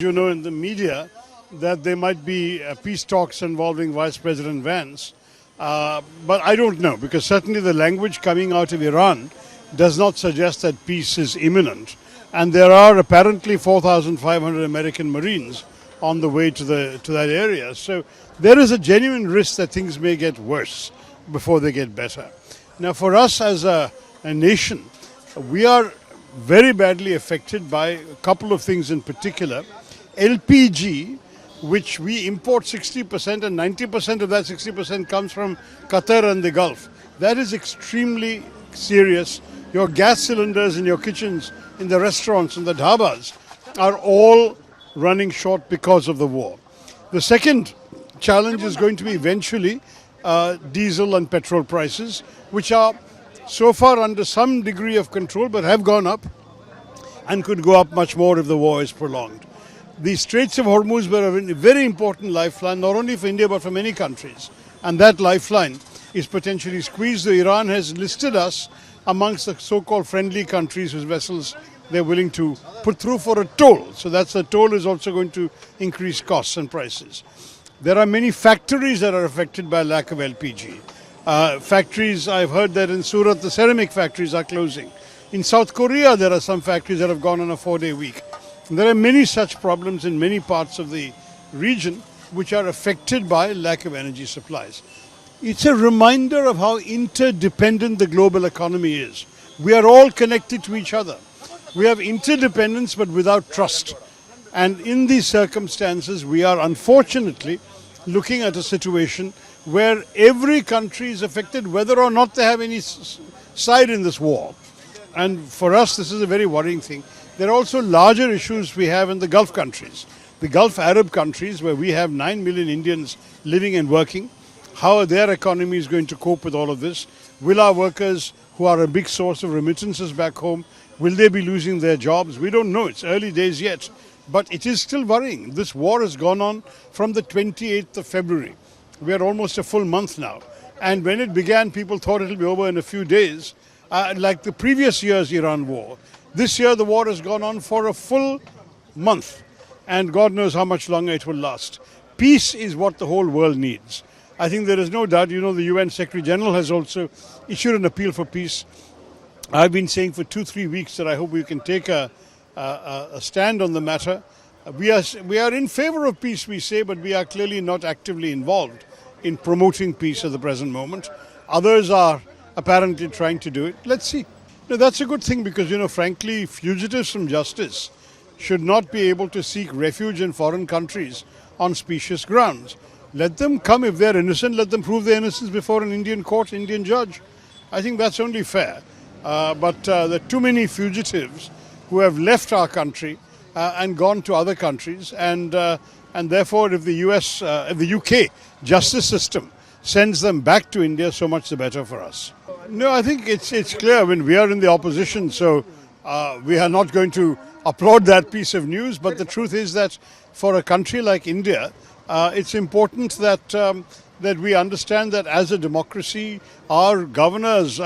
You know in the media that there might be peace talks involving Vice President Vance. But I don't know, because certainly the language coming out of Iran does not suggest that peace is imminent. And there are apparently 4,500 American Marines on the way to that area. So there is a genuine risk that things may get worse before they get better. Now for us as a nation, we are very badly affected by a couple of things in particular. LPG, which we import 60% and 90% of that 60% comes from Qatar and the Gulf. That is extremely serious. Your gas cylinders in your kitchens, in the restaurants, in the dhabas are all running short because of the war. The second challenge is going to be eventually diesel and petrol prices, which are so far under some degree of control but have gone up and could go up much more if the war is prolonged. The Straits of Hormuz were a very important lifeline, not only for India but for many countries. And that lifeline is potentially squeezed. So Iran has listed us amongst the so-called friendly countries whose vessels they're willing to put through for a toll. So that's the toll is also going to increase costs and prices. There are many factories that are affected by lack of LPG. Factories, I've heard that in Surat, the ceramic factories are closing. In South Korea, there are some factories that have gone on a 4-day week. There are many such problems in many parts of the region which are affected by lack of energy supplies. It's a reminder of how interdependent the global economy is. We are all connected to each other. We have interdependence but without trust. And in these circumstances, we are unfortunately looking at a situation where every country is affected whether or not they have any side in this war. And for us, this is a very worrying thing. There are also larger issues we have in the Gulf countries. The Gulf Arab countries, where we have 9 million Indians living and working. How are their economies going to cope with all of this? Will our workers, who are a big source of remittances back home, will they be losing their jobs? We don't know. It's early days yet. But it is still worrying. This war has gone on from the 28th of February. We are almost a full month now. And when it began, people thought it will be over in a few days, like the previous year's Iran war. This year, the war has gone on for a full month, and God knows how much longer it will last. Peace is what the whole world needs. I think there is no doubt, you know, the UN Secretary General has also issued an appeal for peace. I've been saying for 2-3 weeks that I hope we can take a stand on the matter. We are in favor of peace, we say, but we are clearly not actively involved in promoting peace at the present moment. Others are apparently trying to do it. Let's see. No, that's a good thing because, you know, frankly, fugitives from justice should not be able to seek refuge in foreign countries on specious grounds. Let them come. If they're innocent, let them prove their innocence before an Indian court, Indian judge. I think that's only fair. But there are too many fugitives who have left our country and gone to other countries. And therefore, if the if the UK justice system sends them back to India, so much the better for us. No, I think it's clear. When we are in the opposition, so we are not going to applaud that piece of news. But the truth is that for a country like India, it's important that that we understand that as a democracy, our governance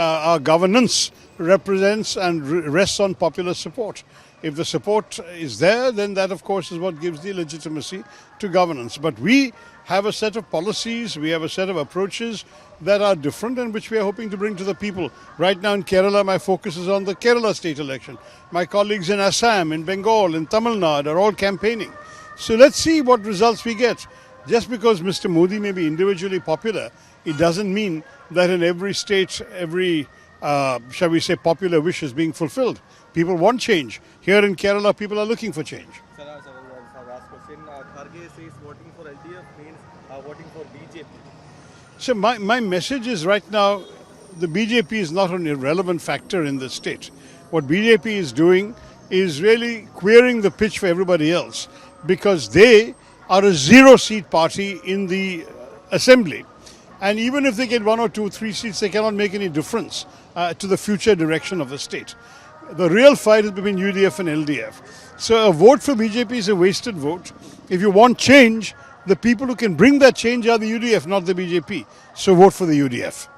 represents and rests on popular support. If the support is there, then that, of course, is what gives the legitimacy to governance. But we have a set of policies, we have a set of approaches that are different and which we are hoping to bring to the people. Right now in Kerala, my focus is on the Kerala state election. My colleagues in Assam, in Bengal, in Tamil Nadu are all campaigning. So let's see what results we get. Just because Mr. Modi may be individually popular, it doesn't mean that in every state, every, shall we say, popular wish is being fulfilled. People want change. Here in Kerala, people are looking for change. Sir, last question. Kharge says voting for LDF means voting for BJP. So my message is right now, the BJP is not an irrelevant factor in the state. What BJP is doing is really queering the pitch for everybody else because they are a 0-seat party in the assembly. And even if they get 1 or 2, 3 seats, they cannot make any difference to the future direction of the state. The real fight is between UDF and LDF. So a vote for BJP is a wasted vote. If you want change, the people who can bring that change are the UDF, not the BJP. So vote for the UDF.